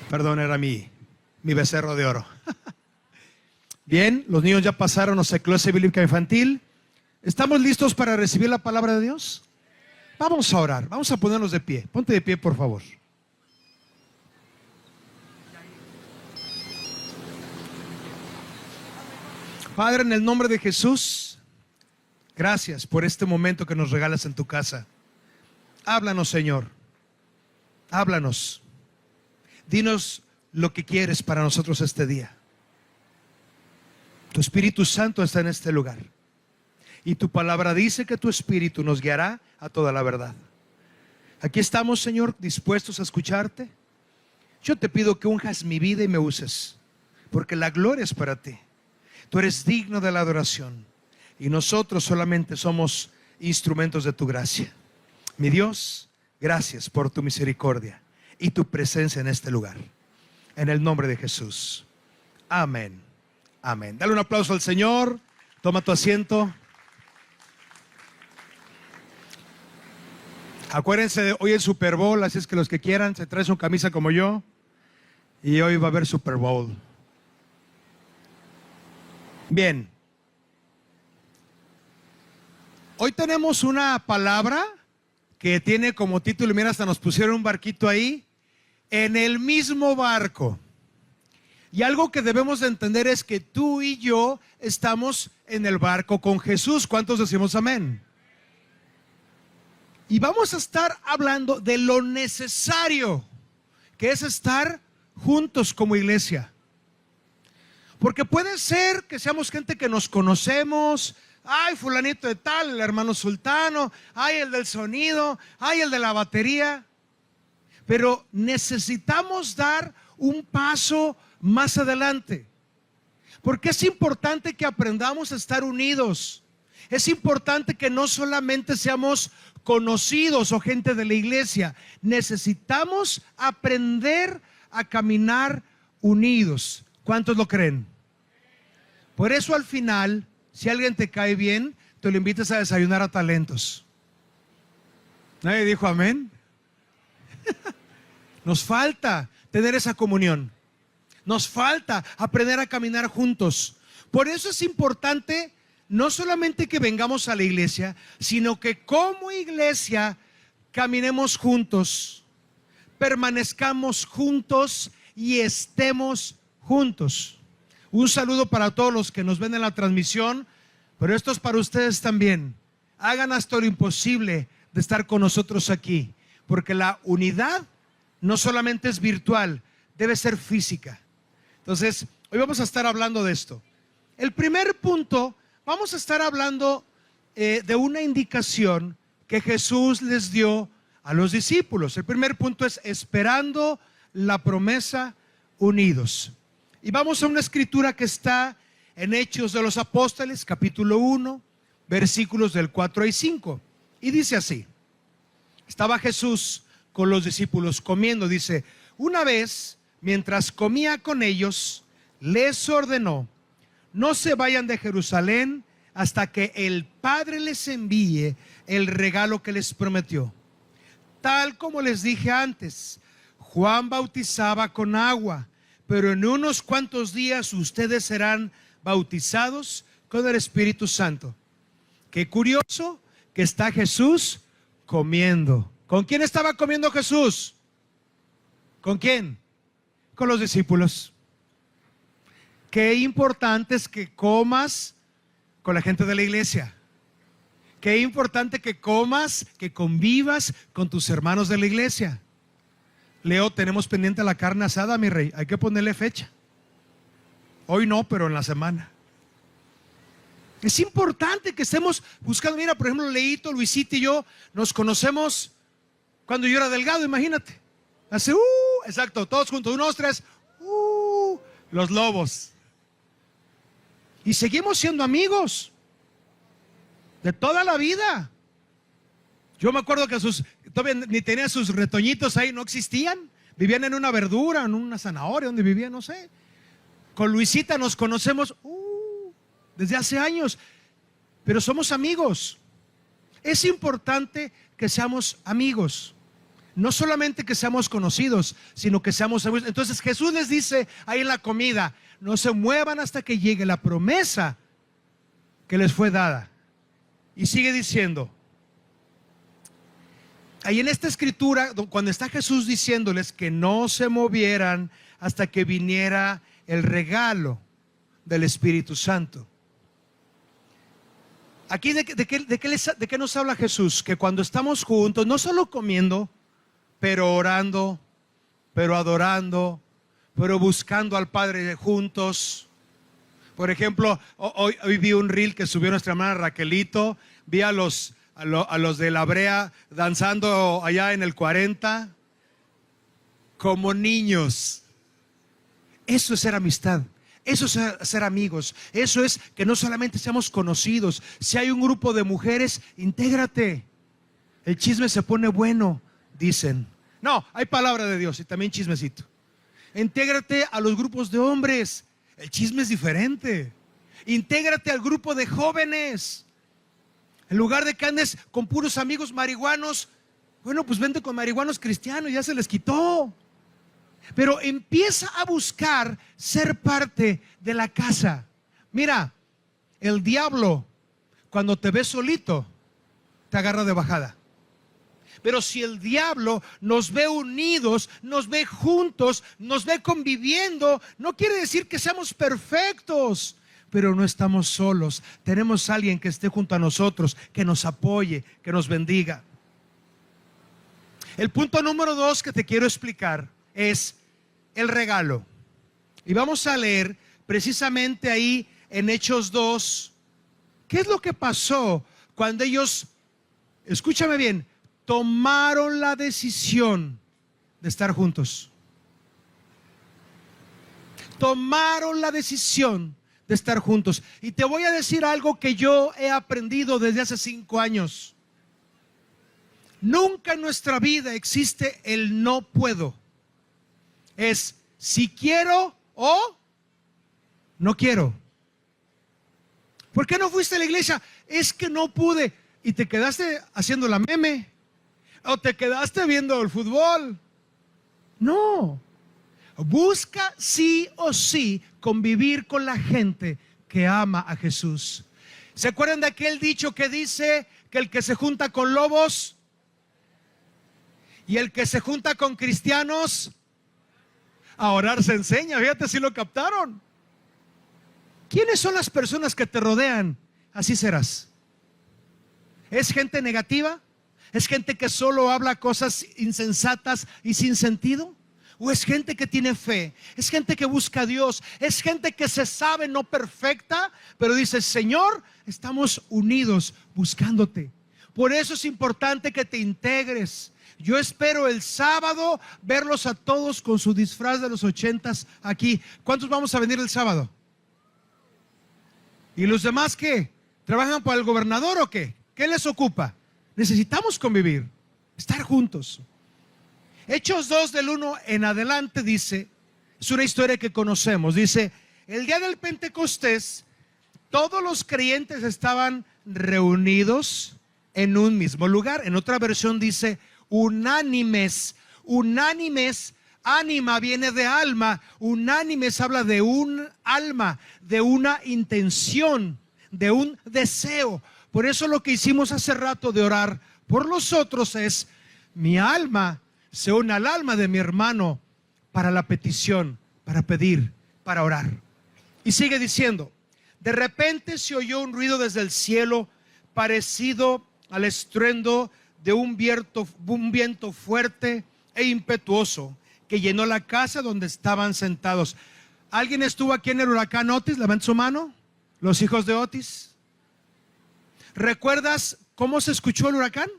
Perdón, era mi becerro de oro. Bien, los niños ya pasaron nuestra clase bíblica infantil. ¿Estamos listos para recibir la palabra de Dios? Vamos a orar, vamos a ponernos de pie. Ponte de pie, por favor. Padre, en el nombre de Jesús, gracias por este momento que nos regalas en tu casa. Háblanos, Señor. Háblanos. Dinos lo que quieres para nosotros este día. Tu Espíritu Santo está en este lugar. Y tu palabra dice que tu Espíritu nos guiará a toda la verdad. Aquí estamos, Señor, dispuestos a escucharte. Yo te pido que unjas mi vida y me uses, porque la gloria es para ti. Tú eres digno de la adoración y nosotros solamente somos instrumentos de tu gracia. Mi Dios, gracias por tu misericordia y tu presencia en este lugar. En el nombre de Jesús. Amén. Amén. Dale un aplauso al Señor. Toma tu asiento. Acuérdense, hoy es Super Bowl, así es que los que quieran se traen su camisa como yo. Y hoy va a haber Super Bowl. Bien. Hoy tenemos una palabra que tiene como título, mira, hasta nos pusieron un barquito ahí, en el mismo barco. Y algo que debemos de entender es que tú y yo estamos en el barco con Jesús. ¿Cuántos decimos amén? Y vamos a estar hablando de lo necesario que es estar juntos como iglesia. Porque puede ser que seamos gente que nos conocemos. Ay, fulanito de tal, el hermano sultano. Ay, el del sonido. Ay, el de la batería. Pero necesitamos dar un paso más adelante. Porque es importante que aprendamos a estar unidos. Es importante que no solamente seamos conocidos o gente de la iglesia. Necesitamos aprender a caminar unidos. ¿Cuántos lo creen? Por eso al final, si alguien te cae bien, te lo invitas a desayunar a Talentos. ¿Nadie dijo amén? Nos falta tener esa comunión. Nos falta aprender a caminar juntos. Por eso es importante no solamente que vengamos a la iglesia, sino que como iglesia caminemos juntos, permanezcamos juntos y estemos juntos. Un saludo para todos los que nos ven en la transmisión, pero esto es para ustedes también. Hagan hasta lo imposible de estar con nosotros aquí, porque la unidad no solamente es virtual, debe ser física. Entonces, hoy vamos a estar hablando de esto. El primer punto, vamos a estar hablando de una indicación que Jesús les dio a los discípulos. El primer punto es esperando la promesa, unidos. Y vamos a una escritura que está en Hechos de los Apóstoles, capítulo 1, versículos del 4 y 5. Y dice así: estaba Jesús con los discípulos comiendo, dice, una vez, mientras comía con ellos, les ordenó, no se vayan de Jerusalén hasta que el Padre les envíe el regalo que les prometió. Tal como les dije antes, Juan bautizaba con agua, pero en unos cuantos días ustedes serán bautizados con el Espíritu Santo. Qué curioso que está Jesús comiendo. ¿Con quién estaba comiendo Jesús? ¿Con quién? Con los discípulos. Qué importante es que comas con la gente de la iglesia. Qué importante que comas, que convivas con tus hermanos de la iglesia. Leo, tenemos pendiente la carne asada, mi rey. Hay que ponerle fecha. Hoy no, pero en la semana. Es importante que estemos buscando. Mira, por ejemplo, Leito, Luisito y yo nos conocemos cuando yo era delgado, imagínate. Hace, exacto, todos juntos, 1, 2, 3, los lobos. Y seguimos siendo amigos de toda la vida. Yo me acuerdo que todavía ni tenían sus retoñitos ahí, no existían. Vivían en una verdura, en una zanahoria, donde vivían, no sé. Con Luisita nos conocemos desde hace años, pero somos amigos. Es importante que seamos amigos. No solamente que seamos conocidos, sino que seamos amigos. Entonces Jesús les dice ahí en la comida, no se muevan hasta que llegue la promesa que les fue dada. Y sigue diciendo, ahí en esta escritura, cuando está Jesús diciéndoles que no se movieran hasta que viniera el regalo del Espíritu Santo. Aquí de qué nos habla Jesús? Que cuando estamos juntos, no solo comiendo, pero orando, pero adorando, pero buscando al Padre juntos. Por ejemplo, hoy vi un reel que subió nuestra hermana Raquelito. Vi a los de la Brea danzando allá en el 40 como niños. Eso es ser amistad. Eso es ser amigos. Eso es que no solamente seamos conocidos. Si hay un grupo de mujeres, intégrate. El chisme se pone bueno, dicen. No, hay palabra de Dios y también chismecito. Intégrate a los grupos de hombres. El chisme es diferente. Intégrate al grupo de jóvenes. En lugar de que andes con puros amigos marihuanos, bueno, pues vente con marihuanos cristianos, ya se les quitó. Pero empieza a buscar ser parte de la casa. Mira, el diablo, cuando te ve solito, te agarra de bajada. Pero si el diablo nos ve unidos, nos ve juntos, nos ve conviviendo, no quiere decir que seamos perfectos, pero no estamos solos. Tenemos a alguien que esté junto a nosotros, que nos apoye, que nos bendiga. El punto número 2 que te quiero explicar es el regalo. Y vamos a leer precisamente ahí en Hechos 2, ¿qué es lo que pasó cuando ellos, escúchame bien, tomaron la decisión de estar juntos? Tomaron la decisión de estar juntos. Y te voy a decir algo que yo he aprendido desde hace 5 años. Nunca en nuestra vida existe el no puedo. Es si quiero o no quiero. ¿Por qué no fuiste a la iglesia? Es que no pude. Y te quedaste haciendo la meme. O te quedaste viendo el fútbol. No. Busca sí o sí convivir con la gente que ama a Jesús. ¿Se acuerdan de aquel dicho que dice que el que se junta con lobos y el que se junta con cristianos a orar se enseña? Fíjate si lo captaron. ¿Quiénes son las personas que te rodean? Así serás. ¿Es gente negativa? ¿Es gente que solo habla cosas insensatas y sin sentido? ¿O es gente que tiene fe? ¿Es gente que busca a Dios? ¿Es gente que se sabe no perfecta, pero dice, Señor, estamos unidos buscándote? Por eso es importante que te integres. Yo espero el sábado verlos a todos con su disfraz de los 80s aquí. ¿Cuántos vamos a venir el sábado? ¿Y los demás qué? ¿Trabajan para el gobernador o qué? ¿Qué les ocupa? Necesitamos convivir, estar juntos. Hechos 2 del 1 en adelante dice, es una historia que conocemos, dice, el día del Pentecostés, todos los creyentes estaban reunidos en un mismo lugar. En otra versión dice, unánimes, unánimes, ánima viene de alma, unánimes habla de un alma, de una intención, de un deseo. Por eso lo que hicimos hace rato de orar por los otros es, mi alma se une al alma de mi hermano para la petición, para pedir, para orar. Y sigue diciendo, de repente se oyó un ruido desde el cielo parecido al estruendo de un viento fuerte e impetuoso que llenó la casa donde estaban sentados. ¿Alguien estuvo aquí en el huracán Otis? Levanta su mano. Los hijos de Otis. ¿Recuerdas cómo se escuchó el huracán?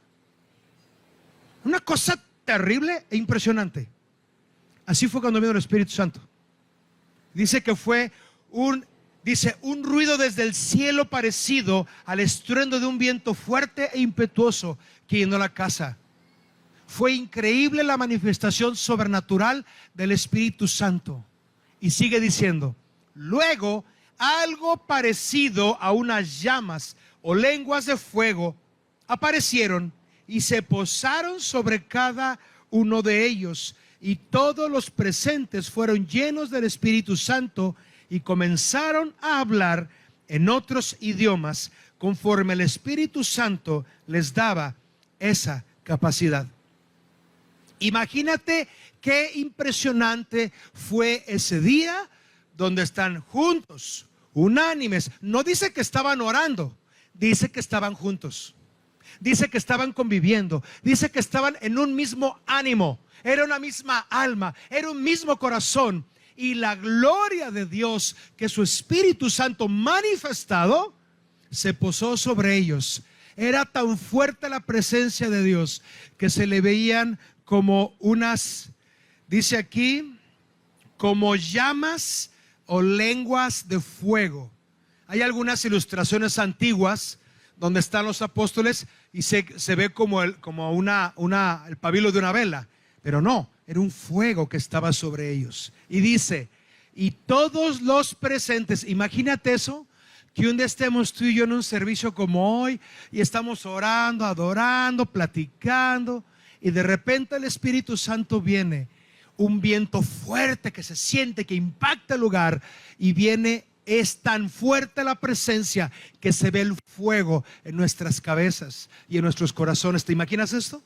Una cosa terrible e impresionante. Así fue cuando vino el Espíritu Santo. Dice que fue un ruido desde el cielo parecido al estruendo de un viento fuerte e impetuoso que llenó la casa. Fue increíble la manifestación sobrenatural del Espíritu Santo. Y sigue diciendo, luego algo parecido a unas llamas o lenguas de fuego aparecieron y se posaron sobre cada uno de ellos, y todos los presentes fueron llenos del Espíritu Santo y comenzaron a hablar en otros idiomas conforme el Espíritu Santo les daba esa capacidad. Imagínate qué impresionante fue ese día donde están juntos, unánimes. No dice que estaban orando, dice que estaban juntos. Dice que estaban conviviendo, dice que estaban en un mismo ánimo, era una misma alma, era un mismo corazón. Y la gloria de Dios, que su Espíritu Santo manifestado, se posó sobre ellos. Era tan fuerte la presencia de Dios que se le veían como unas, dice aquí, como llamas o lenguas de fuego. Hay algunas ilustraciones antiguas donde están los apóstoles y se ve como el pabilo de una vela, pero no, era un fuego que estaba sobre ellos. Y dice, y todos los presentes, imagínate eso, que un día estemos tú y yo en un servicio como hoy y estamos orando, adorando, platicando, y de repente el Espíritu Santo viene, un viento fuerte que se siente, que impacta el lugar, y viene. Es tan fuerte la presencia que se ve el fuego en nuestras cabezas y en nuestros corazones. ¿Te imaginas esto?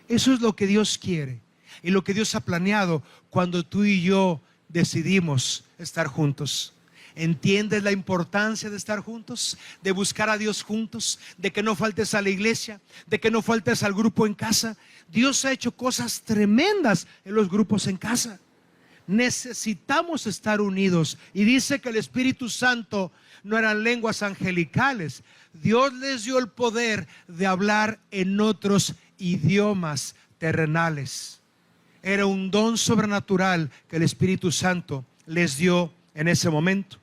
Eso es lo que Dios quiere y lo que Dios ha planeado cuando tú y yo decidimos estar juntos. ¿Entiendes la importancia de estar juntos? De buscar a Dios juntos, de que no faltes a la iglesia, de que no faltes al grupo en casa. Dios ha hecho cosas tremendas en los grupos en casa. Necesitamos estar unidos. Y dice que el Espíritu Santo no eran lenguas angelicales. Dios les dio el poder de hablar en otros idiomas terrenales. Era un don sobrenatural que el Espíritu Santo les dio en ese momento.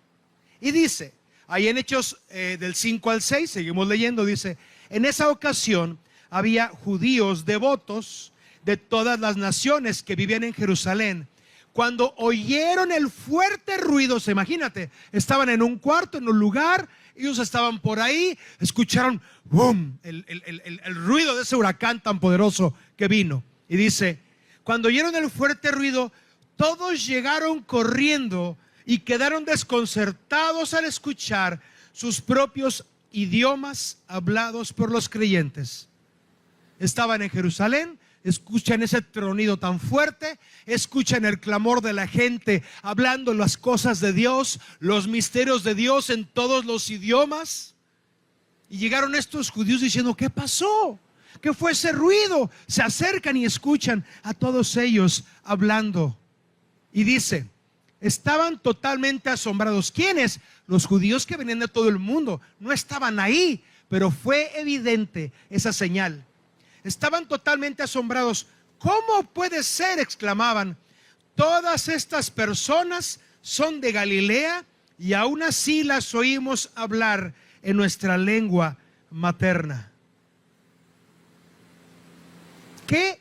Y dice, ahí en Hechos del 5 al 6, seguimos leyendo, dice, en esa ocasión había judíos devotos de todas las naciones que vivían en Jerusalén. Cuando oyeron el fuerte ruido, imagínate, estaban en un cuarto, en un lugar, ellos estaban por ahí, escucharon boom, el ruido de ese huracán tan poderoso que vino. Y dice, cuando oyeron el fuerte ruido, todos llegaron corriendo y quedaron desconcertados al escuchar sus propios idiomas hablados por los creyentes. Estaban en Jerusalén. Escuchan ese tronido tan fuerte, escuchan el clamor de la gente hablando las cosas de Dios, los misterios de Dios en todos los idiomas. Y llegaron estos judíos diciendo, ¿qué pasó? ¿Qué fue ese ruido? Se acercan y escuchan a todos ellos hablando. Y dice, estaban totalmente asombrados. ¿Quiénes? Los judíos que venían de todo el mundo. No estaban ahí, pero fue evidente esa señal. Estaban totalmente asombrados. ¿Cómo puede ser?, exclamaban. Todas estas personas son de Galilea y aún así las oímos hablar en nuestra lengua materna. ¿Qué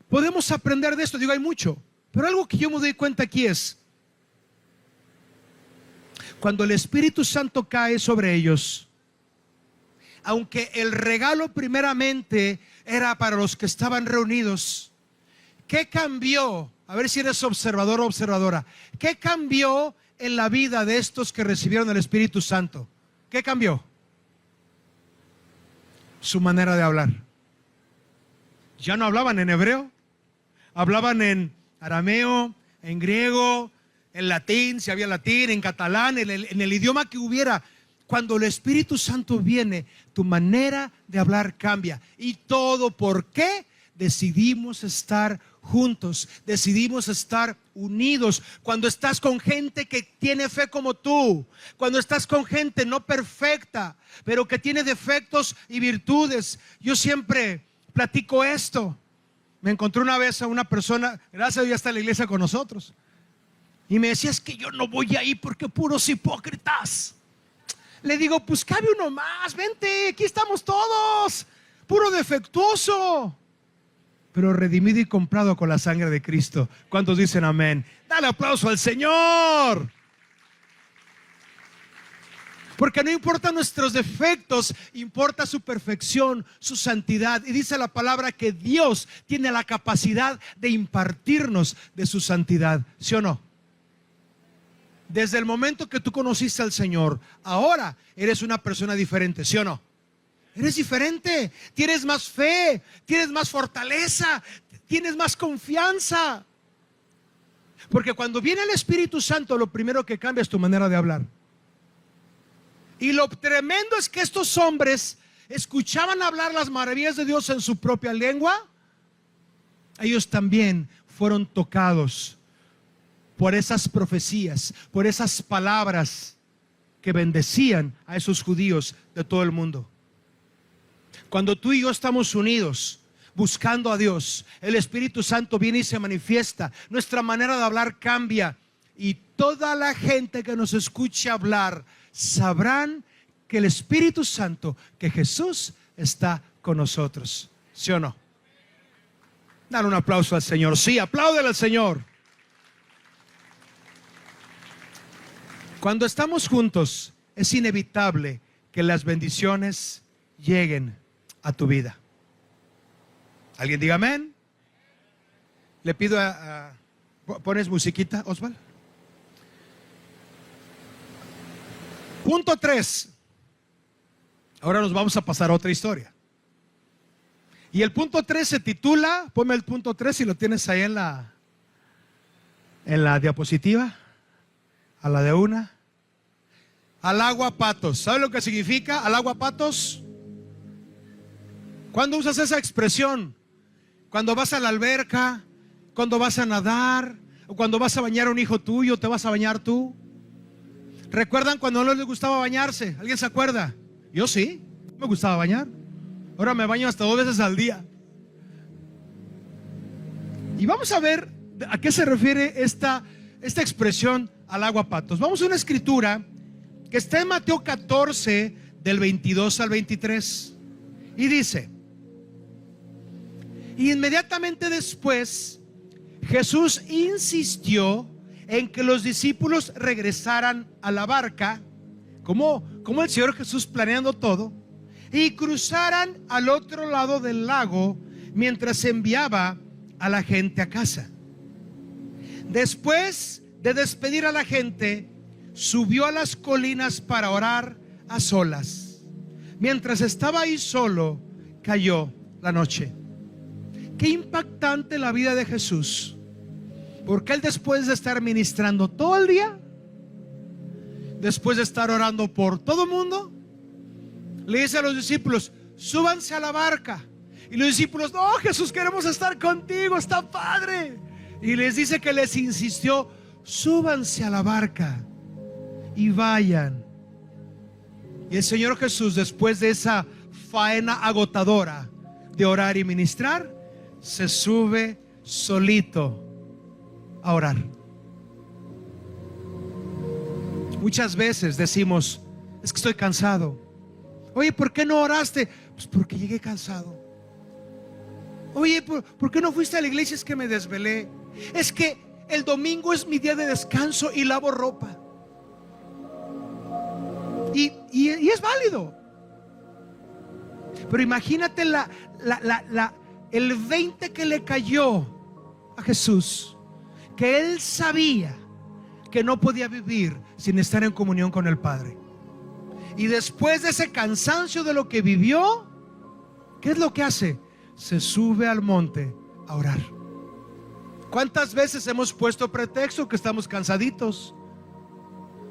podemos aprender de esto? Digo, hay mucho, pero algo que yo me doy cuenta aquí es, cuando el Espíritu Santo cae sobre ellos, aunque el regalo primeramente era para los que estaban reunidos, ¿qué cambió? A ver si eres observador o observadora. ¿Qué cambió en la vida de estos que recibieron el Espíritu Santo? ¿Qué cambió? Su manera de hablar. Ya no hablaban en hebreo, hablaban en arameo, en griego, en latín, si había latín, en catalán, en el idioma que hubiera. Cuando el Espíritu Santo viene, tu manera de hablar cambia. ¿Y todo por qué? Decidimos estar juntos, decidimos estar unidos. Cuando estás con gente que tiene fe como tú, cuando estás con gente no perfecta, pero que tiene defectos y virtudes. Yo siempre platico esto. Me encontré una vez a una persona, gracias a Dios ya está en la iglesia con nosotros, y me decía, es que yo no voy ahí porque puros hipócritas. Le digo, pues cabe uno más, vente, aquí estamos todos, puro defectuoso, pero redimido y comprado con la sangre de Cristo. ¿Cuántos dicen amén? Dale aplauso al Señor. Porque no importa nuestros defectos, importa su perfección, su santidad. Y dice la palabra que Dios tiene la capacidad de impartirnos de su santidad, ¿sí o no? Desde el momento que tú conociste al Señor, ahora eres una persona diferente, ¿sí o no? Eres diferente, tienes más fe, tienes más fortaleza, tienes más confianza. Porque cuando viene el Espíritu Santo, lo primero que cambia es tu manera de hablar. Y lo tremendo es que estos hombres escuchaban hablar las maravillas de Dios en su propia lengua. Ellos también fueron tocados por esas profecías, por esas palabras que bendecían a esos judíos de todo el mundo. Cuando tú y yo estamos unidos buscando a Dios, el Espíritu Santo viene y se manifiesta. Nuestra manera de hablar cambia y toda la gente que nos escuche hablar sabrán que el Espíritu Santo, que Jesús está con nosotros. ¿Sí o no? Dar un aplauso al Señor. Sí, apláudele al Señor. Cuando estamos juntos, es inevitable que las bendiciones lleguen a tu vida. ¿Alguien diga amén? Le pido ¿pones musiquita, Osvaldo? Punto 3. Ahora nos vamos a pasar a otra historia. Y el punto 3 se titula, ponme el punto 3 si lo tienes ahí en la diapositiva, a la de una. Al agua patos. ¿Sabe lo que significa al agua patos? ¿Cuándo usas esa expresión? Cuando vas a la alberca, cuando vas a nadar, o cuando vas a bañar a un hijo tuyo, te vas a bañar tú. ¿Recuerdan cuando no les gustaba bañarse? ¿Alguien se acuerda? Yo sí, me gustaba bañar. Ahora me baño hasta 2 veces al día. Y vamos a ver a qué se refiere esta expresión al agua patos. Vamos a una escritura que está en Mateo 14, del 22 al 23. Y dice: y inmediatamente después Jesús insistió en que los discípulos regresaran a la barca, como el Señor Jesús planeando todo, y cruzaran al otro lado del lago mientras enviaba a la gente a casa. Después de despedir a la gente, subió a las colinas para orar a solas. Mientras estaba ahí solo, cayó la noche. Qué impactante la vida de Jesús, porque Él, después de estar ministrando todo el día, después de estar orando por todo el mundo, le dice a los discípulos: súbanse a la barca. Y los discípulos: no, Jesús, queremos estar contigo, está padre. Y les dice que les insistió: súbanse a la barca y vayan. Y el Señor Jesús, después de esa faena agotadora de orar y ministrar, se sube solito a orar. Muchas veces decimos: es que estoy cansado. Oye, ¿por qué no oraste? Pues porque llegué cansado. Oye, ¿por qué no fuiste a la iglesia? Es que me desvelé. Es que el domingo es mi día de descanso y lavo ropa. Y es válido. Pero imagínate el 20 que le cayó a Jesús, que Él sabía que no podía vivir sin estar en comunión con el Padre. Y después de ese cansancio de lo que vivió, ¿qué es lo que hace? Se sube al monte a orar. ¿Cuántas veces hemos puesto pretexto que estamos cansaditos?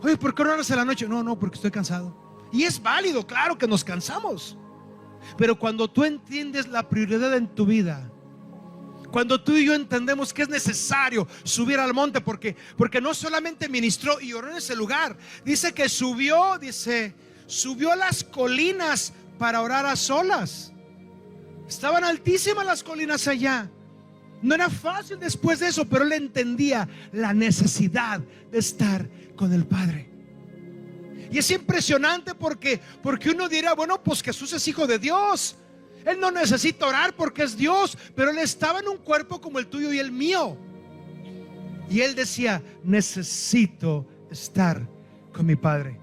Oye, ¿por qué no oras en la noche? No, porque estoy cansado. Y es válido, claro que nos cansamos. Pero cuando tú entiendes la prioridad en tu vida, cuando tú y yo entendemos que es necesario subir al monte, porque no solamente ministró y oró en ese lugar, dice que subió a las colinas para orar a solas. Estaban altísimas las colinas allá. No era fácil después de eso, pero él entendía la necesidad de estar con el Padre. Y es impresionante porque uno dirá: bueno, pues Jesús es hijo de Dios, Él no necesita orar porque es Dios. Pero Él estaba en un cuerpo como el tuyo y el mío, y Él decía: necesito estar con mi Padre.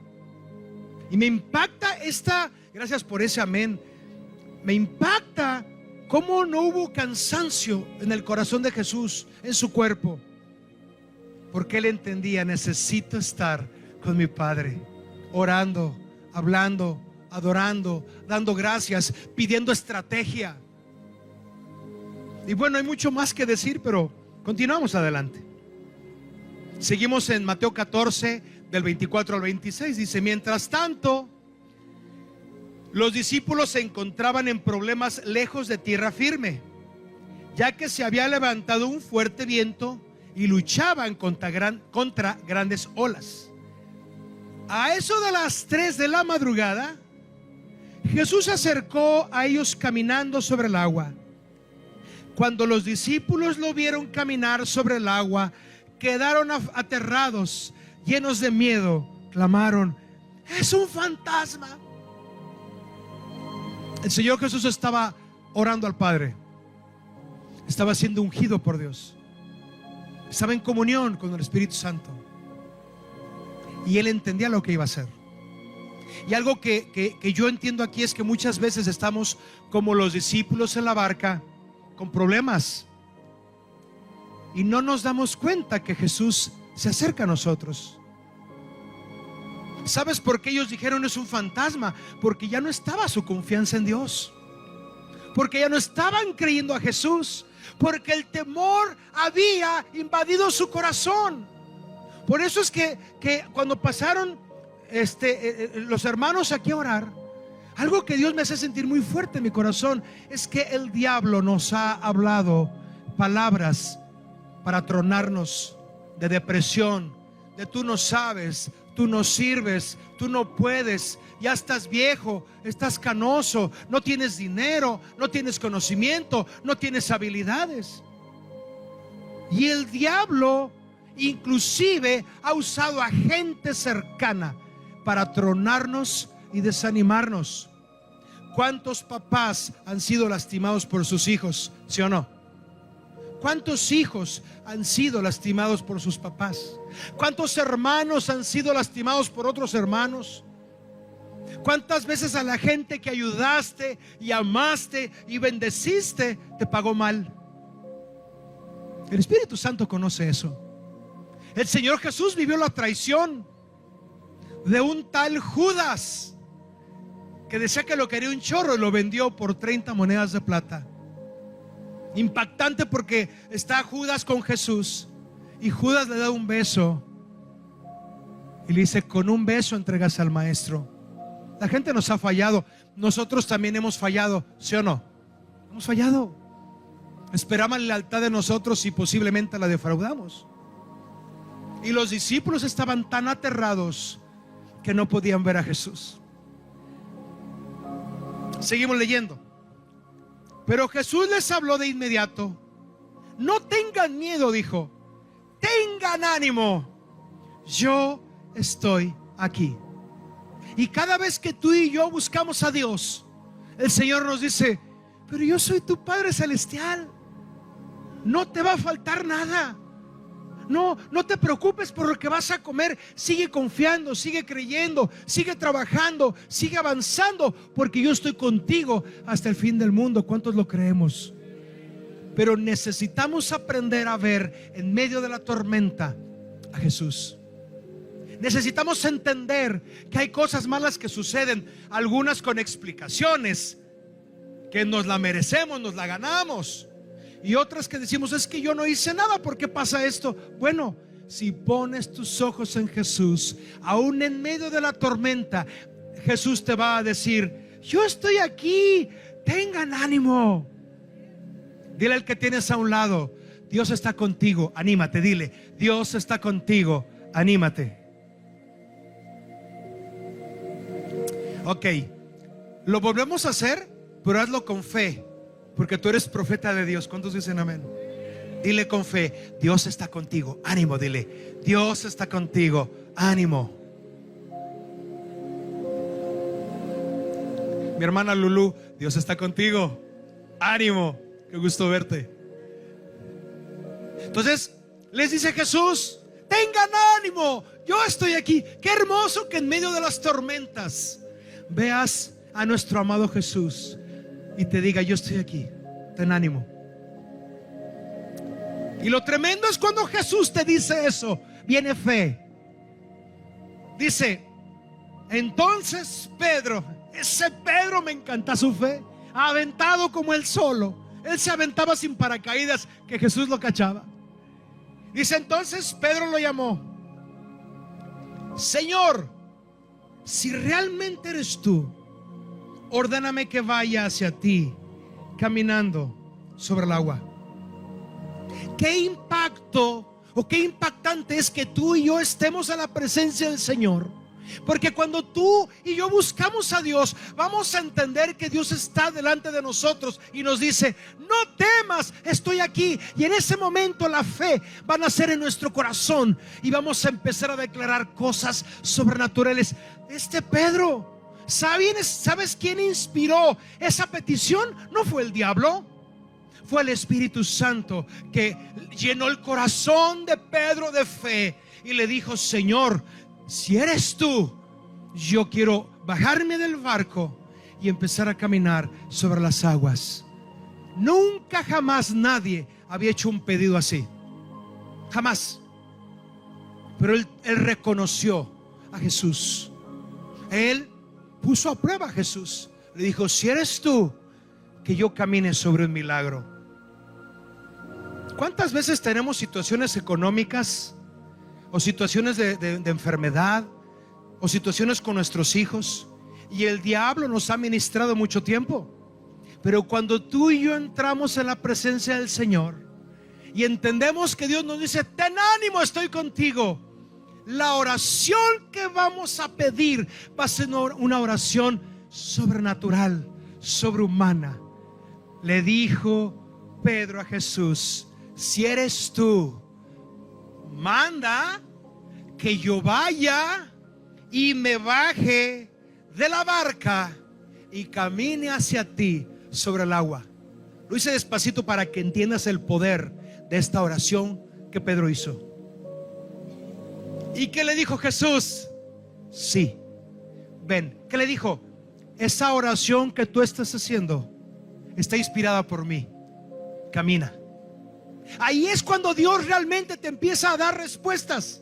Y me impacta gracias por ese amén, me impacta cómo no hubo cansancio en el corazón de Jesús, en su cuerpo, porque Él entendía, necesito estar con mi Padre, orando, hablando, adorando, dando gracias, pidiendo estrategia. Y bueno, hay mucho más que decir, pero continuamos adelante. Seguimos en Mateo 14, del 24 al 26. Dice: mientras tanto, los discípulos se encontraban en problemas lejos de tierra firme, ya que se había levantado un fuerte viento y luchaban contra grandes olas. A eso de las 3 de la madrugada, Jesús se acercó a ellos caminando sobre el agua. Cuando los discípulos lo vieron caminar sobre el agua, quedaron aterrados, llenos de miedo, clamaron: ¡es un fantasma! El Señor Jesús estaba orando al Padre, estaba siendo ungido por Dios, estaba en comunión con el Espíritu Santo, y Él entendía lo que iba a hacer. Y algo que yo entiendo aquí es que muchas veces estamos como los discípulos en la barca, con problemas, y no nos damos cuenta que Jesús se acerca a nosotros. ¿Sabes por qué ellos dijeron es un fantasma? Porque ya no estaba su confianza en Dios, porque ya no estaban creyendo a Jesús, porque el temor había invadido su corazón. Por eso es que cuando pasaron los hermanos aquí a orar, algo que Dios me hace sentir muy fuerte en mi corazón es que el diablo nos ha hablado palabras para tronarnos de depresión, de tú no sabes, tú no sirves, tú no puedes, ya estás viejo, estás canoso, no tienes dinero, no tienes conocimiento, no tienes habilidades. Y el diablo inclusive ha usado a gente cercana para tronarnos y desanimarnos. ¿Cuántos papás han sido lastimados por sus hijos? ¿Sí o no? ¿Cuántos hijos han sido lastimados por sus papás? ¿Cuántos hermanos han sido lastimados por otros hermanos? ¿Cuántas veces a la gente que ayudaste y amaste y bendeciste te pagó mal? El Espíritu Santo conoce eso. El Señor Jesús vivió la traición de un tal Judas, que decía que lo quería un chorro y lo vendió por 30 monedas de plata. Impactante, porque está Judas con Jesús y Judas le da un beso y le dice: con un beso entregas al maestro. La gente nos ha fallado, nosotros también hemos fallado, ¿sí o no? Hemos fallado. Esperaban lealtad de nosotros y posiblemente la defraudamos. Y los discípulos estaban tan aterrados que no podían ver a Jesús. Seguimos leyendo. Pero Jesús les habló de inmediato. No tengan miedo, dijo. Tengan ánimo. Yo estoy aquí. Y cada vez que tú y yo buscamos a Dios, el Señor nos dice: pero yo soy tu Padre Celestial. No te va a faltar nada. No te preocupes por lo que vas a comer. Sigue confiando, sigue creyendo, sigue trabajando, sigue avanzando, porque yo estoy contigo hasta el fin del mundo. ¿Cuántos lo creemos? Pero necesitamos aprender a ver en medio de la tormenta a Jesús. Necesitamos entender que hay cosas malas que suceden, algunas con explicaciones, que nos la merecemos, nos la ganamos, y otras que decimos: es que yo no hice nada, ¿por qué pasa esto? Bueno, si pones tus ojos en Jesús, aún en medio de la tormenta, Jesús te va a decir: yo estoy aquí, tengan ánimo. Dile al que tienes a un lado: Dios está contigo, anímate. Dile: Dios está contigo, anímate. Ok, lo volvemos a hacer, pero hazlo con fe, porque tú eres profeta de Dios. ¿Cuántos dicen amén? Dile con fe: Dios está contigo, ánimo. Dile: Dios está contigo, ánimo. Mi hermana Lulú: Dios está contigo, ánimo. Qué gusto verte. Entonces les dice Jesús: tengan ánimo, yo estoy aquí. Qué hermoso que en medio de las tormentas veas a nuestro amado Jesús y te diga: yo estoy aquí, ten ánimo. Y lo tremendo es cuando Jesús te dice eso, viene fe. Dice: entonces Pedro, ese Pedro me encanta su fe, aventado como él solo. Él se aventaba sin paracaídas, que Jesús lo cachaba. Dice: entonces Pedro lo llamó: Señor, si realmente eres tú, ordéname que vaya hacia ti caminando sobre el agua. Qué impacto o qué impactante es que tú y yo estemos en la presencia del Señor. Porque cuando tú y yo buscamos a Dios, vamos a entender que Dios está delante de nosotros y nos dice: no temas, estoy aquí. Y en ese momento la fe va a nacer en nuestro corazón y vamos a empezar a declarar cosas sobrenaturales. Pedro, ¿sabes quién inspiró esa petición? No fue el diablo, fue el Espíritu Santo, que llenó el corazón de Pedro de fe y le dijo: Señor, si eres tú, yo quiero bajarme del barco y empezar a caminar sobre las aguas. Nunca jamás nadie había hecho un pedido así, jamás. Pero él reconoció a Jesús. Él puso a prueba a Jesús. Le dijo: si eres tú, que yo camine sobre un milagro. ¿Cuántas veces tenemos situaciones económicas o situaciones de enfermedad o situaciones con nuestros hijos y el diablo nos ha ministrado mucho tiempo? Pero cuando tú y yo entramos en la presencia del Señor y entendemos que Dios nos dice: ten ánimo, estoy contigo, la oración que vamos a pedir va a ser una oración sobrenatural, sobrehumana. Le dijo Pedro a Jesús: si eres tú, manda que yo vaya y me baje de la barca y camine hacia ti sobre el agua. Lo hice despacito para que entiendas el poder de esta oración que Pedro hizo. ¿Y qué le dijo Jesús? Sí, ven. ¿Qué le dijo? Esa oración que tú estás haciendo está inspirada por mí. Camina. Ahí es cuando Dios realmente te empieza a dar respuestas.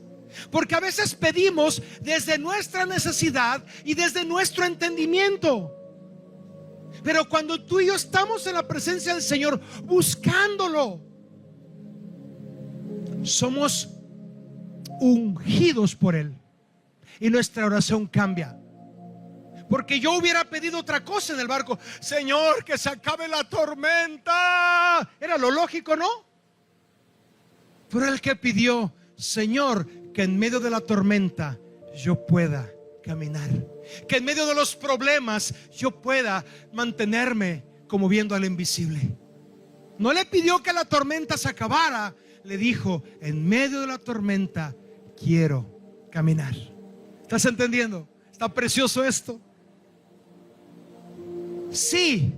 Porque a veces pedimos desde nuestra necesidad y desde nuestro entendimiento. Pero cuando tú y yo estamos en la presencia del Señor buscándolo, somos ungidos por Él y nuestra oración cambia. Porque yo hubiera pedido otra cosa en el barco: Señor, que se acabe la tormenta. Era lo lógico, ¿no? Pero el que pidió: Señor, que en medio de la tormenta yo pueda caminar, que en medio de los problemas yo pueda mantenerme como viendo al invisible. No le pidió que la tormenta se acabara, le dijo: en medio de la tormenta quiero caminar. ¿Estás entendiendo? Está precioso esto. Sí,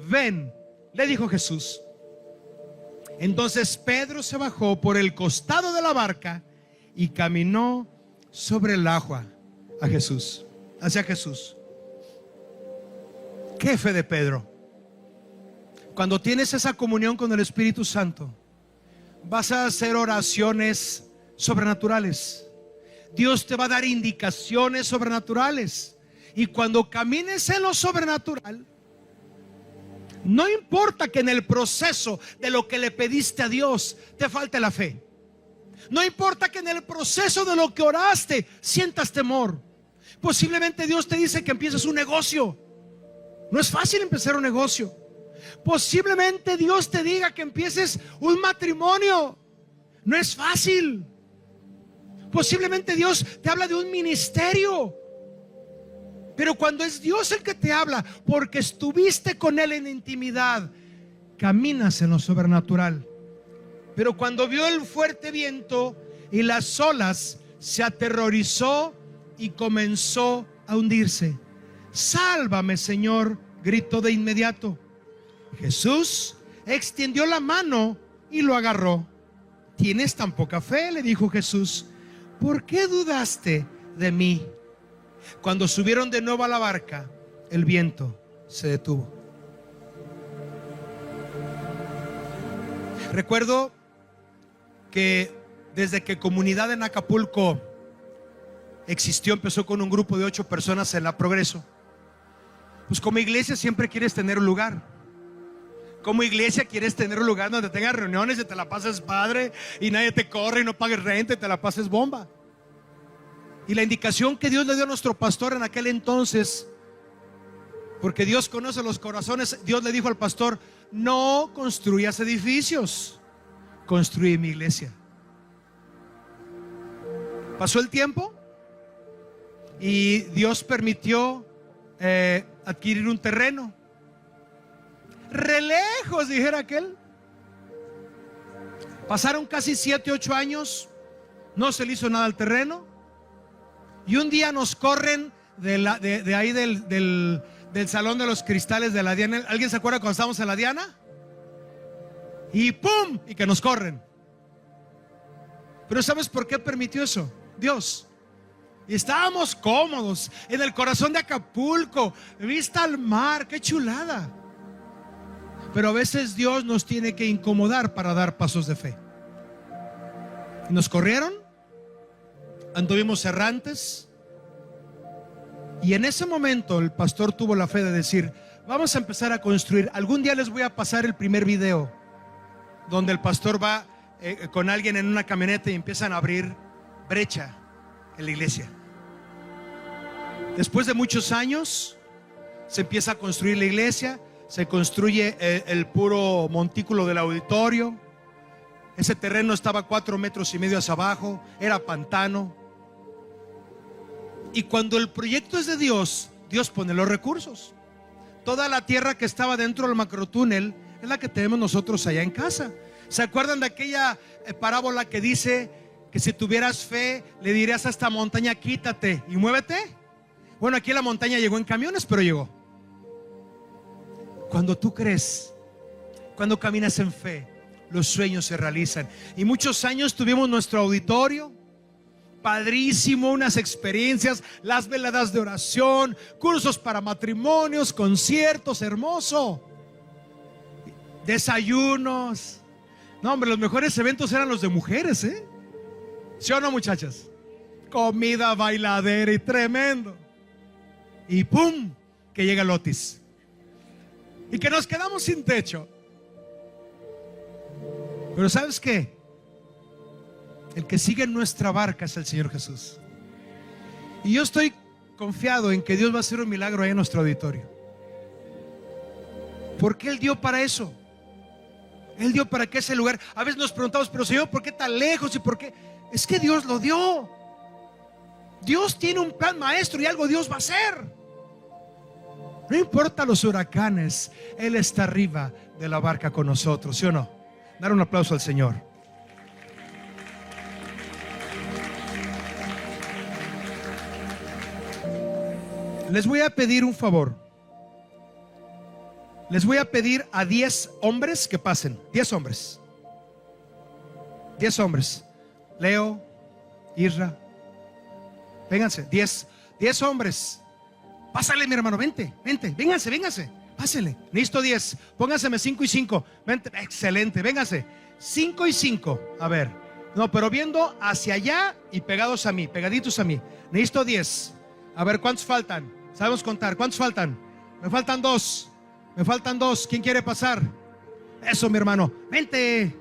ven, le dijo Jesús. Entonces Pedro se bajó por el costado de la barca y caminó sobre el agua hacia Jesús. Qué fe de Pedro. Cuando tienes esa comunión con el Espíritu Santo, vas a hacer oraciones sobrenaturales. Dios te va a dar indicaciones sobrenaturales. Y cuando camines en lo sobrenatural, no importa que en el proceso de lo que le pediste a Dios te falte la fe. No importa que en el proceso de lo que oraste sientas temor. Posiblemente Dios te dice que empieces un negocio. No es fácil empezar un negocio. Posiblemente Dios te diga que empieces un matrimonio. No es fácil. Posiblemente Dios te habla de un ministerio. Pero cuando es Dios el que te habla, porque estuviste con Él en intimidad, caminas en lo sobrenatural. Pero cuando vio el fuerte viento y las olas, se aterrorizó y comenzó a hundirse. Sálvame, Señor, gritó de inmediato. Jesús extendió la mano y lo agarró. ¿Tienes tan poca fe?, le dijo Jesús. ¿por qué dudaste de mí? Cuando subieron de nuevo a la barca, el viento se detuvo. Recuerdo que desde que Comunidad en Acapulco existió, empezó con un grupo de 8 personas en la Progreso. Pues como iglesia siempre quieres tener un lugar. Como iglesia quieres tener un lugar donde tengas reuniones y te la pases padre y nadie te corre y no pagues renta y te la pases bomba. Y la indicación que Dios le dio a nuestro pastor en aquel entonces, porque Dios conoce los corazones, Dios le dijo al pastor: no construyas edificios, construye mi iglesia. Pasó el tiempo y Dios permitió adquirir un terreno. Re lejos, dijera aquel. Pasaron casi 7, 8 años, no se le hizo nada al terreno. Y un día nos corren de ahí del Salón de los Cristales de la Diana. ¿Alguien se acuerda cuando estábamos en la Diana? Y ¡pum! Y que nos corren. Pero ¿sabes por qué permitió eso? Dios. Y estábamos cómodos en el corazón de Acapulco, vista al mar, qué chulada. Pero a veces Dios nos tiene que incomodar para dar pasos de fe. Nos corrieron, anduvimos errantes, y en ese momento el pastor tuvo la fe de decir: vamos a empezar a construir. Algún día les voy a pasar el primer video donde el pastor va con alguien en una camioneta y empiezan a abrir brecha en la iglesia. Después de muchos años se empieza a construir la iglesia. Se construye el puro montículo del auditorio. Ese terreno estaba 4,5 metros hacia abajo, era pantano. Y cuando el proyecto es de Dios, Dios pone los recursos. Toda la tierra que estaba dentro del macrotúnel es la que tenemos nosotros allá en casa. ¿Se acuerdan de aquella parábola que dice que si tuvieras fe le dirías a esta montaña: quítate y muévete? Bueno, aquí la montaña llegó en camiones, pero llegó. Cuando tú crees, cuando caminas en fe, los sueños se realizan. Y muchos años tuvimos nuestro auditorio, padrísimo, unas experiencias, las veladas de oración, cursos para matrimonios, conciertos, hermoso, desayunos. No, hombre, los mejores eventos eran los de mujeres, ¿eh? ¿Sí o no, muchachas? Comida, bailadera y tremendo. Y ¡pum! Que llega el Otis. Y que nos quedamos sin techo. Pero ¿sabes qué? El que sigue en nuestra barca es el Señor Jesús. Y yo estoy confiado en que Dios va a hacer un milagro ahí en nuestro auditorio. Porque Él dio para eso. Él dio para que ese lugar. A veces nos preguntamos: pero Señor, ¿por qué tan lejos? ¿Y por qué? Es que Dios lo dio. Dios tiene un plan maestro y algo Dios va a hacer. No importa los huracanes, Él está arriba de la barca con nosotros, ¿sí o no? Dar un aplauso al Señor. Les voy a pedir un favor. Les voy a pedir a 10 hombres que pasen. 10 hombres. 10 hombres. Leo, Isra. Vénganse, 10 hombres. Pásale, mi hermano, vente, véngase, pásele. Necesito 10, pónganseme 5 y 5. Vente, excelente, véngase. 5 y 5, a ver. No, pero viendo hacia allá y pegados a mí, pegaditos a mí. Necesito 10. A ver, ¿cuántos faltan? Sabemos contar, ¿cuántos faltan? Me faltan 2. ¿Quién quiere pasar? Eso, mi hermano, vente.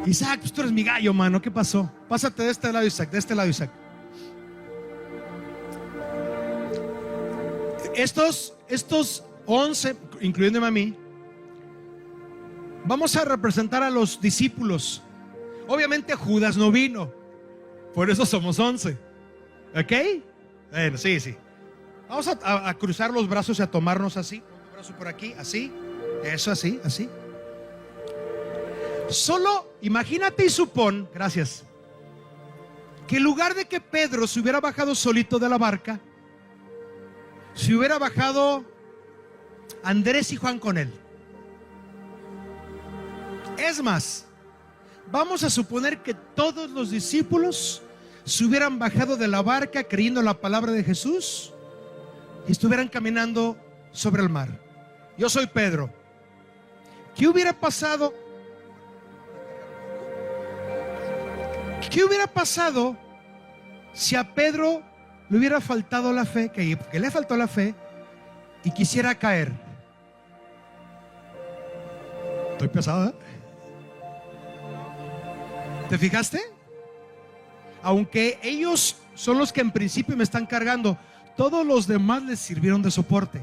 Isaac, pues tú eres mi gallo, mano, ¿qué pasó? Pásate de este lado, Isaac, Estos 11, incluyéndome a mí, vamos a representar a los discípulos. Obviamente Judas no vino, por eso somos 11. ¿Ok? Bueno, sí. Vamos a cruzar los brazos y a tomarnos así. Un brazo por aquí, así. Eso, así. Solo imagínate y supón, gracias, que en lugar de que Pedro se hubiera bajado solito de la barca, si hubiera bajado Andrés y Juan con él. Es más, Vamos a suponer que todos los discípulos se hubieran bajado de la barca creyendo la palabra de Jesús y estuvieran caminando sobre el mar. Yo soy Pedro. ¿Qué hubiera pasado? ¿Qué hubiera pasado si a Pedro le hubiera faltado la fe, que le faltó la fe y quisiera caer? Estoy pesado, ¿eh? ¿Te fijaste? Aunque ellos son los que en principio me están cargando, todos los demás les sirvieron de soporte.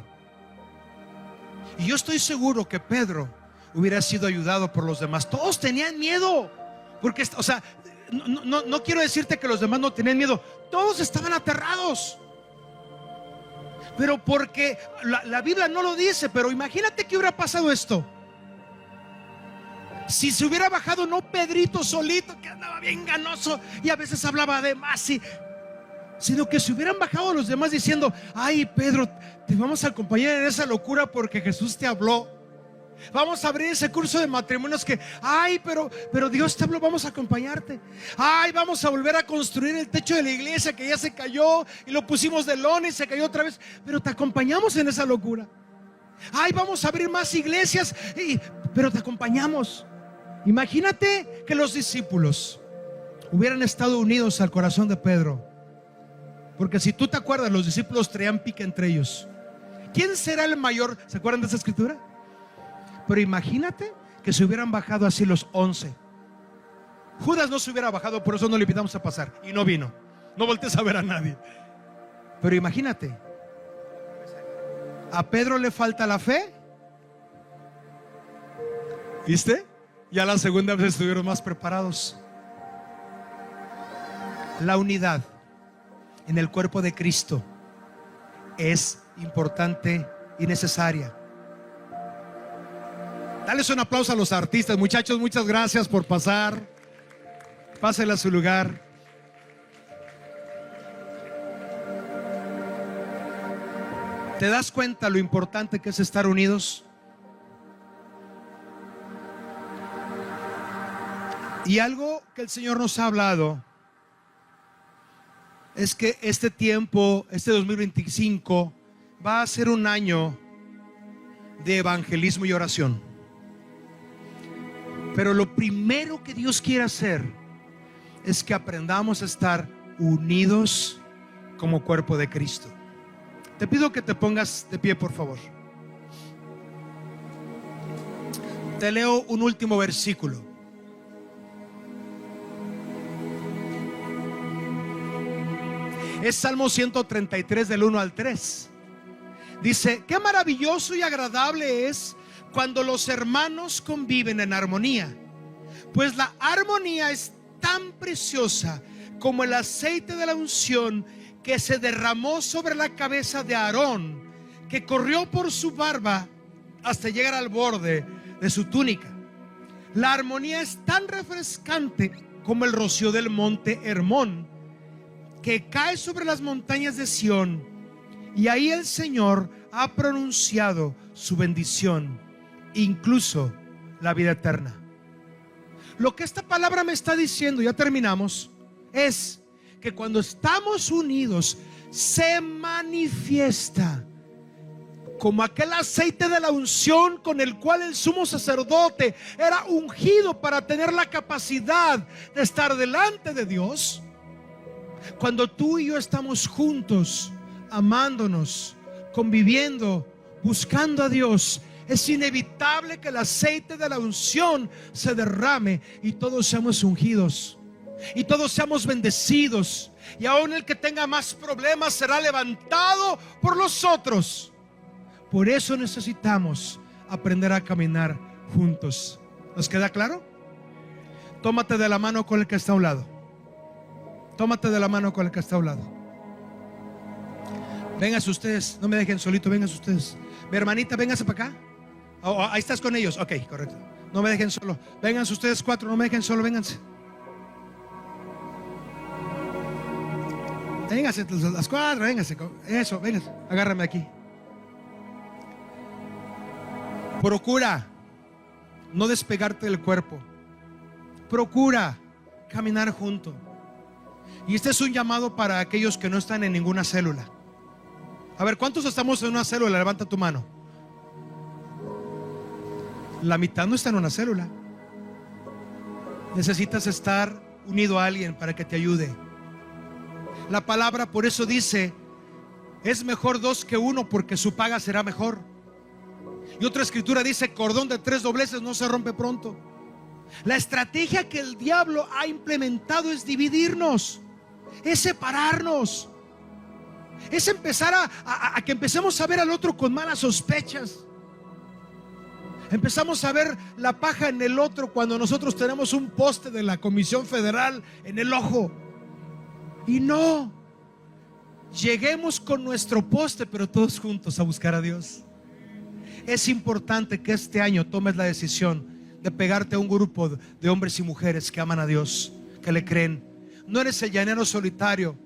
Y yo estoy seguro que Pedro hubiera sido ayudado por los demás. Todos tenían miedo. Porque, o sea, no quiero decirte que los demás no tenían miedo. Todos estaban aterrados. Pero porque la Biblia no lo dice. Pero imagínate que hubiera pasado esto. Si se hubiera bajado no Pedrito solito, que andaba bien ganoso y a veces hablaba de más, sino que se hubieran bajado los demás diciendo: ay, Pedro, te vamos a acompañar en esa locura porque Jesús te habló. Vamos a abrir ese curso de matrimonios que, ay, pero Dios te habló, vamos a acompañarte. Ay, vamos a volver a construir el techo de la iglesia que ya se cayó y lo pusimos de lona y se cayó otra vez, pero te acompañamos en esa locura. Ay, vamos a abrir más iglesias, pero te acompañamos. Imagínate que los discípulos hubieran estado unidos al corazón de Pedro. Porque si tú te acuerdas, los discípulos traían pique entre ellos. ¿Quién será el mayor? ¿Se acuerdan de esa escritura? Pero imagínate que se hubieran bajado así los 11. Judas no se hubiera bajado, por eso no le invitamos a pasar. Y no vino. No voltees a ver a nadie. Pero imagínate, a Pedro le falta la fe. ¿Viste? Ya la segunda vez estuvieron más preparados. La unidad en el cuerpo de Cristo es importante y necesaria. Dales un aplauso a los artistas, muchachos. Muchas gracias por pasar. Pásenle a su lugar. ¿Te das cuenta lo importante que es estar unidos? Y algo que el Señor nos ha hablado es que este tiempo, este 2025, va a ser un año de evangelismo y oración. Pero lo primero que Dios quiere hacer es que aprendamos a estar unidos como cuerpo de Cristo. Te pido que te pongas de pie, por favor. Te leo un último versículo. Es Salmo 133 del 1 al 3. Dice: qué maravilloso y agradable es cuando los hermanos conviven en armonía, pues la armonía es tan preciosa como el aceite de la unción que se derramó sobre la cabeza de Aarón, que corrió por su barba hasta llegar al borde de su túnica. La armonía es tan refrescante como el rocío del monte Hermón, que cae sobre las montañas de Sión, y ahí el Señor ha pronunciado su bendición, incluso la vida eterna. Lo que esta palabra me está diciendo, ya terminamos, es que cuando estamos unidos se manifiesta como aquel aceite de la unción con el cual el sumo sacerdote era ungido para tener la capacidad de estar delante de Dios. Cuando tú y yo estamos juntos, amándonos, conviviendo, buscando a Dios, es inevitable que el aceite de la unción se derrame y todos seamos ungidos y todos seamos bendecidos, y aún el que tenga más problemas será levantado por los otros. Por eso necesitamos aprender a caminar juntos. ¿Nos queda claro? Tómate de la mano con el que está a un lado. Tómate de la mano con el que está a un lado. Vénganse ustedes, no me dejen solito, vénganse ustedes. Mi hermanita, vénganse para acá. Ahí estás con ellos, ok, correcto. No me dejen solo. Vénganse ustedes cuatro, no me dejen solo, vénganse. Vénganse las cuatro, vénganse. Eso, vénganse, agárrame aquí. Procura no despegarte del cuerpo. procura caminar junto. Y este es un llamado para aquellos que no están en ninguna célula. A ver, ¿cuántos estamos en una célula? Levanta tu mano. La mitad no está en una célula. Necesitas estar unido a alguien para que te ayude. La palabra por eso dice: es mejor dos que uno, porque su paga será mejor. Y otra escritura dice: cordón de tres dobleces no se rompe pronto. La estrategia que el diablo ha implementado es dividirnos, es separarnos, es empezar a que empecemos a ver al otro con malas sospechas. Empezamos a ver la paja en el otro cuando nosotros tenemos un poste de la Comisión Federal en el ojo. Y no, lleguemos con nuestro poste, pero todos juntos a buscar a Dios. Es importante que este año tomes la decisión de pegarte a un grupo de hombres y mujeres que aman a Dios, que le creen. No eres el llanero solitario.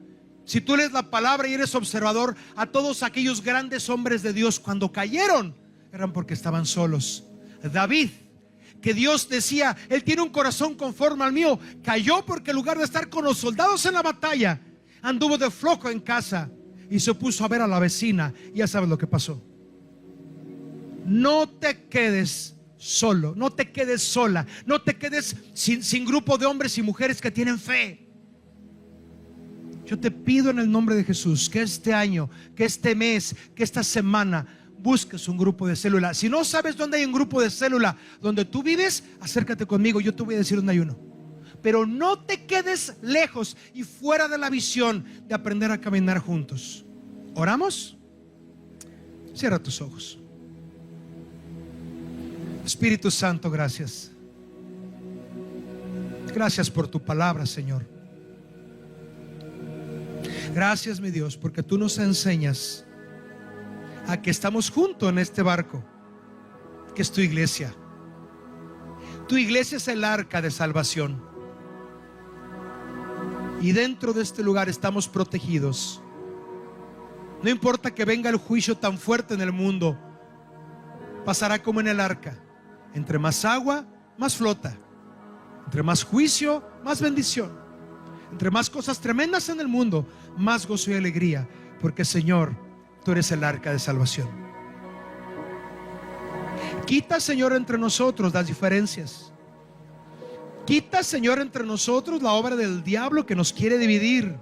Si tú lees la palabra y eres observador, a todos aquellos grandes hombres de Dios, cuando cayeron, eran porque estaban solos. David, que Dios decía: él tiene un corazón conforme al mío, cayó porque en lugar de estar con los soldados en la batalla, anduvo de flojo en casa y se puso a ver a la vecina. Y ya sabes lo que pasó. No te quedes solo, no te quedes sola, no te quedes sin grupo de hombres y mujeres que tienen fe. Yo te pido en el nombre de Jesús que este año, que este mes, que esta semana busques un grupo de célula. Si no sabes dónde hay un grupo de célula donde tú vives, acércate conmigo, yo te voy a decir dónde hay uno. Pero no te quedes lejos y fuera de la visión de aprender a caminar juntos. ¿Oramos? Cierra tus ojos. Espíritu Santo, gracias. Gracias por tu palabra, Señor. Gracias, mi Dios, porque tú nos enseñas a que estamos juntos en este barco, que es tu iglesia. Tu iglesia es el arca de salvación. Y dentro de este lugar estamos protegidos. No importa que venga el juicio tan fuerte en el mundo, pasará como en el arca. Entre más agua, más flota. Entre más juicio, más bendición. Entre más cosas tremendas en el mundo, más gozo y alegría. Porque, Señor, tú eres el arca de salvación. Quita, Señor, entre nosotros las diferencias. Quita, Señor, entre nosotros la obra del diablo que nos quiere dividir,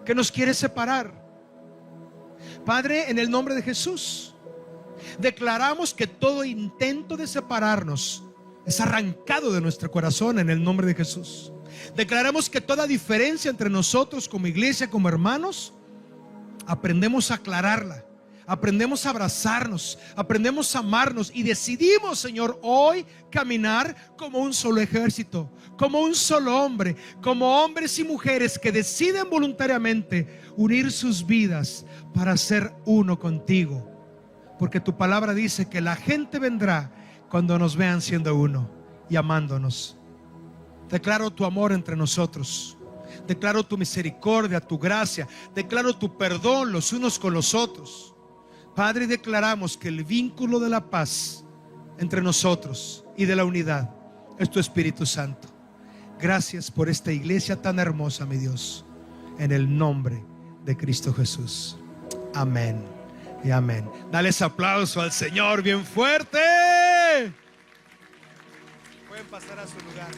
que nos quiere separar. Padre, en el nombre de Jesús, declaramos que todo intento de separarnos es arrancado de nuestro corazón en el nombre de Jesús. Declaramos que toda diferencia entre nosotros como iglesia, como hermanos, aprendemos a aclararla, aprendemos a abrazarnos, aprendemos a amarnos y decidimos, Señor, hoy caminar como un solo ejército, como un solo hombre, como hombres y mujeres que deciden voluntariamente unir sus vidas para ser uno contigo. Porque tu palabra dice que la gente vendrá cuando nos vean siendo uno y amándonos. Declaro tu amor entre nosotros. Declaro tu misericordia, tu gracia. Declaro tu perdón los unos con los otros. Padre, declaramos que el vínculo de la paz entre nosotros y de la unidad es tu Espíritu Santo. Gracias por esta iglesia tan hermosa, mi Dios. En el nombre de Cristo Jesús. Amén y amén. Dale ese aplauso al Señor bien fuerte. Pueden pasar a su lugar.